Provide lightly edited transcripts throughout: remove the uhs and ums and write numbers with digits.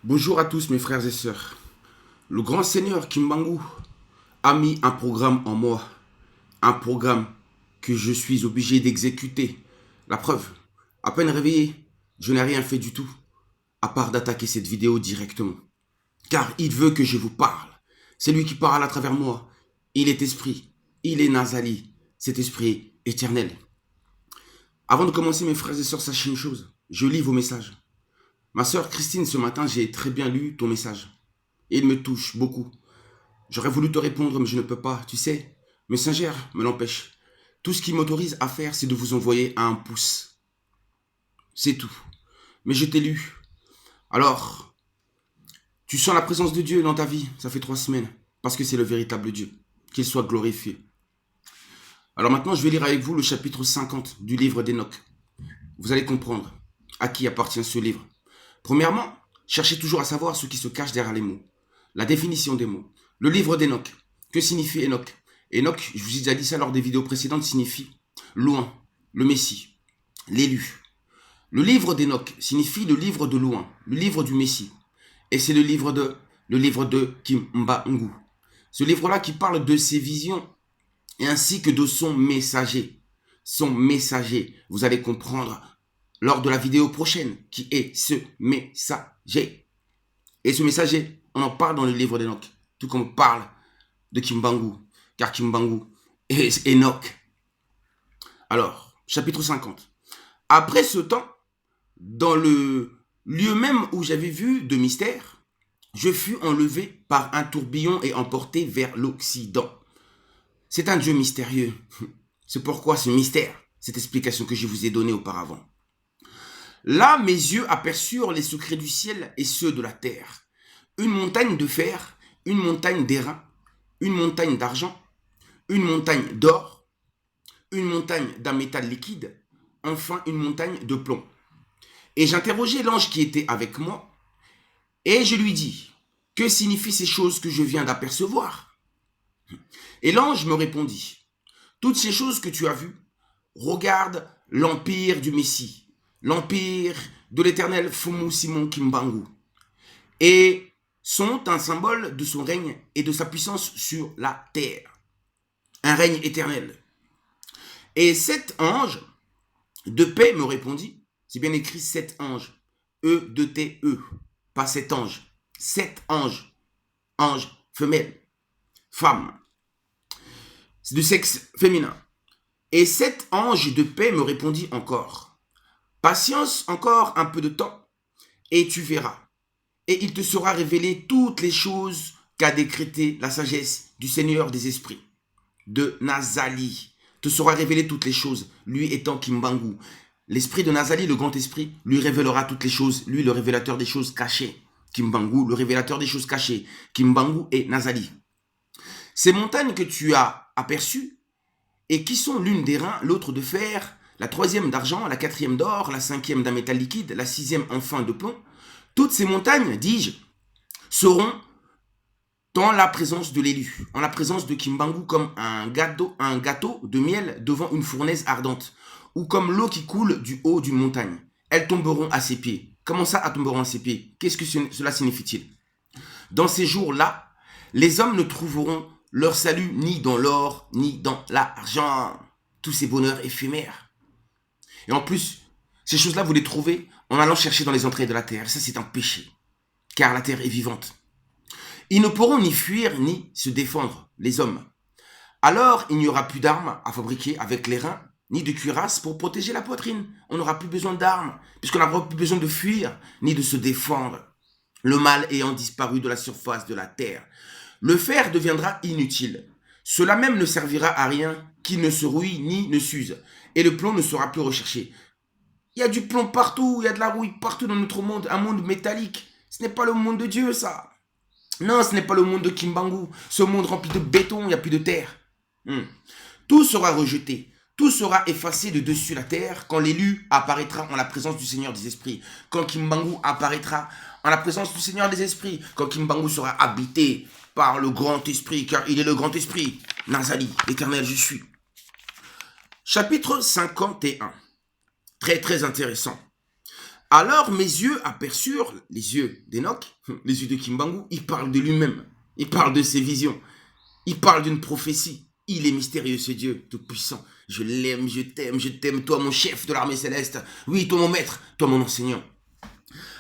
Bonjour à tous mes frères et sœurs. Le grand seigneur Kimbangu a mis un programme en moi. Un programme que je suis obligé d'exécuter. La preuve, à peine réveillé, je n'ai rien fait du tout, à part d'attaquer cette vidéo directement. Car il veut que je vous parle. C'est lui qui parle à travers moi. Il est esprit. Il est Nazali. Cet esprit éternel. Avant de commencer mes frères et sœurs, sachez une chose. Je lis vos messages. Ma sœur Christine, ce matin, j'ai très bien lu ton message. Et il me touche beaucoup. J'aurais voulu te répondre, mais je ne peux pas. Tu sais, Messenger me l'empêche. Tout ce qui m'autorise à faire, c'est de vous envoyer un pouce. C'est tout. Mais je t'ai lu. Alors, tu sens la présence de Dieu dans ta vie. Ça fait 3 semaines. Parce que c'est le véritable Dieu. Qu'il soit glorifié. Alors maintenant, je vais lire avec vous le chapitre 50 du livre d'Enoch. Vous allez comprendre à qui appartient ce livre. Premièrement, cherchez toujours à savoir ce qui se cache derrière les mots. La définition des mots. Le livre d'Enoch. Que signifie Enoch? Enoch, je vous ai déjà dit ça lors des vidéos précédentes, signifie loin, le Messie, l'élu. Le livre d'Enoch signifie le livre de loin, le livre du Messie. Et c'est le livre de Kimbangu. Ce livre-là qui parle de ses visions et ainsi que de son messager. Son messager. Vous allez comprendre lors de la vidéo prochaine qui est ce messager. Et ce messager, on en parle dans le livre d'Enoch. Tout comme on parle de Kimbangu. Car Kimbangu est Enoch. Alors, chapitre 50. Après ce temps, dans le lieu même où j'avais vu de mystère, je fus enlevé par un tourbillon et emporté vers l'Occident. C'est un Dieu mystérieux. C'est pourquoi ce mystère, cette explication que je vous ai donnée auparavant. Là, mes yeux aperçurent les secrets du ciel et ceux de la terre. Une montagne de fer, une montagne d'airain, une montagne d'argent, une montagne d'or, une montagne d'un métal liquide, enfin une montagne de plomb. Et j'interrogeai l'ange qui était avec moi, et je lui dis, que signifient ces choses que je viens d'apercevoir? Et l'ange me répondit, toutes ces choses que tu as vues, regarde l'empire du Messie, l'empire de l'éternel Fumu Simon Kimbangu, et sont un symbole de son règne et de sa puissance sur la terre. Un règne éternel. Et cet ange de paix me répondit, c'est bien écrit sept anges, E-2-T-E, pas sept anges, sept anges, ange femelle, femme, c'est du sexe féminin. Et cet ange de paix me répondit encore, patience encore un peu de temps, et tu verras, et il te sera révélé toutes les choses qu'a décrété la sagesse du Seigneur des esprits, de Nazali, te sera révélé toutes les choses, lui étant Kimbangu. L'esprit de Nazali, le grand esprit, lui révélera toutes les choses, lui le révélateur des choses cachées. Kimbangu, le révélateur des choses cachées. Kimbangu et Nazali. Ces montagnes que tu as aperçues, et qui sont l'une d'airain, l'autre de fer, la troisième d'argent, la quatrième d'or, la cinquième d'un métal liquide, la sixième enfin de plomb, toutes ces montagnes, dis-je, seront dans la présence de l'élu, en la présence de Kimbangu comme un gâteau de miel devant une fournaise ardente, ou comme l'eau qui coule du haut d'une montagne. Elles tomberont à ses pieds. Comment ça, elles tomberont à ses pieds? Qu'est-ce que cela signifie-t-il? Dans ces jours-là, les hommes ne trouveront leur salut ni dans l'or, ni dans l'argent. Tous ces bonheurs éphémères. Et en plus, ces choses-là, vous les trouvez en allant chercher dans les entrailles de la terre. Ça, c'est un péché, car la terre est vivante. Ils ne pourront ni fuir, ni se défendre, les hommes. Alors, il n'y aura plus d'armes à fabriquer avec les reins, ni de cuirasse pour protéger la poitrine. On n'aura plus besoin d'armes, puisqu'on n'aura plus besoin de fuir, ni de se défendre. Le mal ayant disparu de la surface de la terre, le fer deviendra inutile. Cela même ne servira à rien, qu'il ne se rouille ni ne s'use, et le plomb ne sera plus recherché. Il y a du plomb partout, il y a de la rouille partout dans notre monde, un monde métallique. Ce n'est pas le monde de Dieu, ça. Non, ce n'est pas le monde de Kimbangu, ce monde rempli de béton, il n'y a plus de terre. Tout sera rejeté, tout sera effacé de dessus la terre quand l'élu apparaîtra en la présence du Seigneur des Esprits, quand Kimbangu apparaîtra en la présence du Seigneur des Esprits, quand Kimbangu sera habité par le grand esprit, car il est le grand esprit. Nazali, l'éternel je suis. Chapitre 51. Très très intéressant. Alors mes yeux aperçurent, les yeux d'Enoch, les yeux de Kimbangu, il parle de lui-même, il parle de ses visions, il parle d'une prophétie. Il est mystérieux ce Dieu tout-puissant. Je l'aime, je t'aime, toi mon chef de l'armée céleste. Oui, toi mon maître, toi mon enseignant.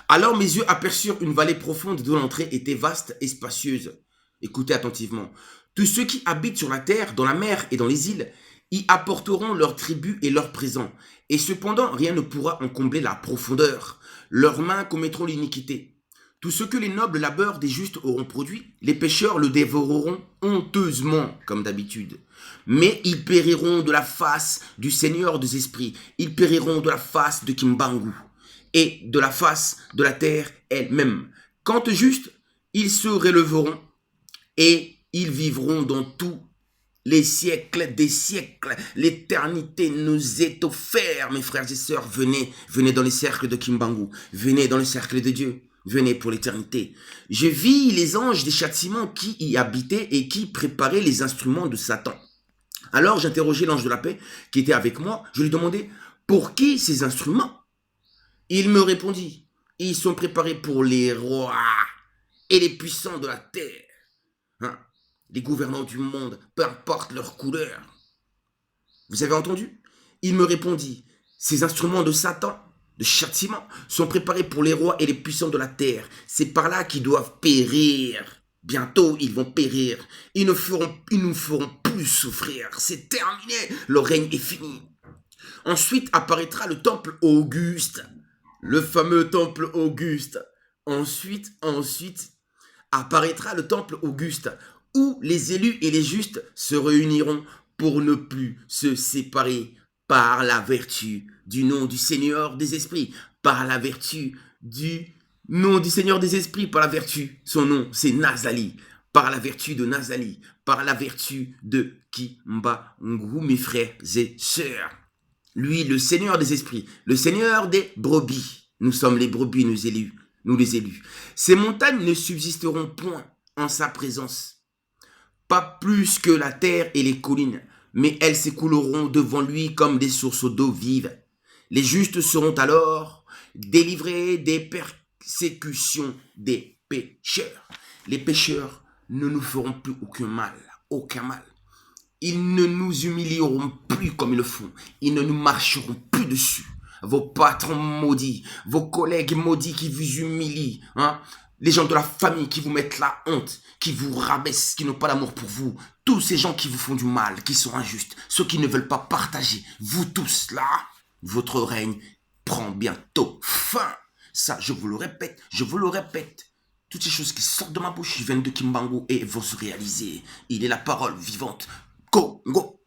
Alors mes yeux aperçurent une vallée profonde dont l'entrée était vaste et spacieuse. Écoutez attentivement. Tous ceux qui habitent sur la terre, dans la mer et dans les îles, y apporteront leur tribut et leur présent. Et cependant, rien ne pourra en combler la profondeur. Leurs mains commettront l'iniquité. Tout ce que les nobles labeurs des justes auront produit, les pécheurs le dévoreront honteusement, comme d'habitude. Mais ils périront de la face du Seigneur des esprits. Ils périront de la face de Kimbangu et de la face de la terre elle-même. Quant aux justes, ils se relèveront et ils vivront dans tous les siècles des siècles. L'éternité nous est offerte, mes frères et sœurs. Venez, venez dans les cercles de Kimbangu. Venez dans le cercle de Dieu. Venez pour l'éternité. Je vis les anges des châtiments qui y habitaient et qui préparaient les instruments de Satan. Alors j'interrogeai l'ange de la paix qui était avec moi. Je lui demandai, pour qui ces instruments? Il me répondit, ils sont préparés pour les rois et les puissants de la terre. Hein? Les gouvernants du monde, peu importe leur couleur. Vous avez entendu? Il me répondit, ces instruments de Satan, de châtiment, sont préparés pour les rois et les puissants de la terre. C'est par là qu'ils doivent périr. Bientôt, ils vont périr. Ils ne nous feront plus souffrir. C'est terminé. Le règne est fini. Ensuite apparaîtra le temple Auguste. Le fameux temple Auguste. Ensuite apparaîtra le temple Auguste, où les élus et les justes se réuniront pour ne plus se séparer par la vertu du nom du Seigneur des esprits, par la vertu du nom du Seigneur des esprits, par la vertu, son nom c'est Nazali, par la vertu de Nazali, par la vertu de Kimbangu, mes frères et sœurs. Lui, le Seigneur des esprits, le Seigneur des brebis. Nous sommes les brebis, nous les élus. Ces montagnes ne subsisteront point en sa présence, pas plus que la terre et les collines, mais elles s'écouleront devant lui comme des sources d'eau vive. Les justes seront alors délivrés des persécutions des pécheurs. Les pécheurs ne nous feront plus aucun mal, aucun mal. Ils ne nous humilieront plus comme ils le font. Ils ne nous marcheront plus dessus. Vos patrons maudits, vos collègues maudits qui vous humilient, hein? Les gens de la famille qui vous mettent la honte, qui vous rabaissent, qui n'ont pas d'amour pour vous, tous ces gens qui vous font du mal, qui sont injustes, ceux qui ne veulent pas partager, vous tous là, votre règne prend bientôt fin. Ça, je vous le répète, je vous le répète. Toutes ces choses qui sortent de ma bouche viennent de Kimbangu et vont se réaliser. Il est la parole vivante. Congo.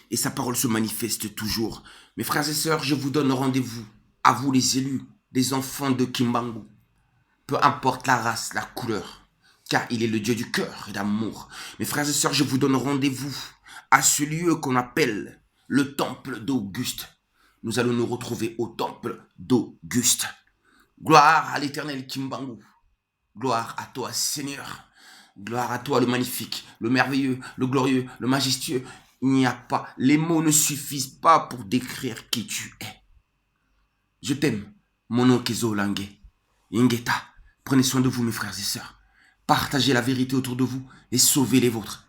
Et sa parole se manifeste toujours. Mes frères et sœurs, je vous donne rendez-vous, à vous les élus, les enfants de Kimbangu. Peu importe la race, la couleur, car il est le Dieu du cœur et d'amour. Mes frères et sœurs, je vous donne rendez-vous à ce lieu qu'on appelle le temple d'Auguste. Nous allons nous retrouver au temple d'Auguste. Gloire à l'éternel Kimbangu. Gloire à toi, Seigneur. Gloire à toi, le magnifique, le merveilleux, le glorieux, le majestueux. Il n'y a pas, les mots ne suffisent pas pour décrire qui tu es. Je t'aime, mon nom Kezo Langue. Ingeta, prenez soin de vous, mes frères et sœurs. Partagez la vérité autour de vous et sauvez les vôtres.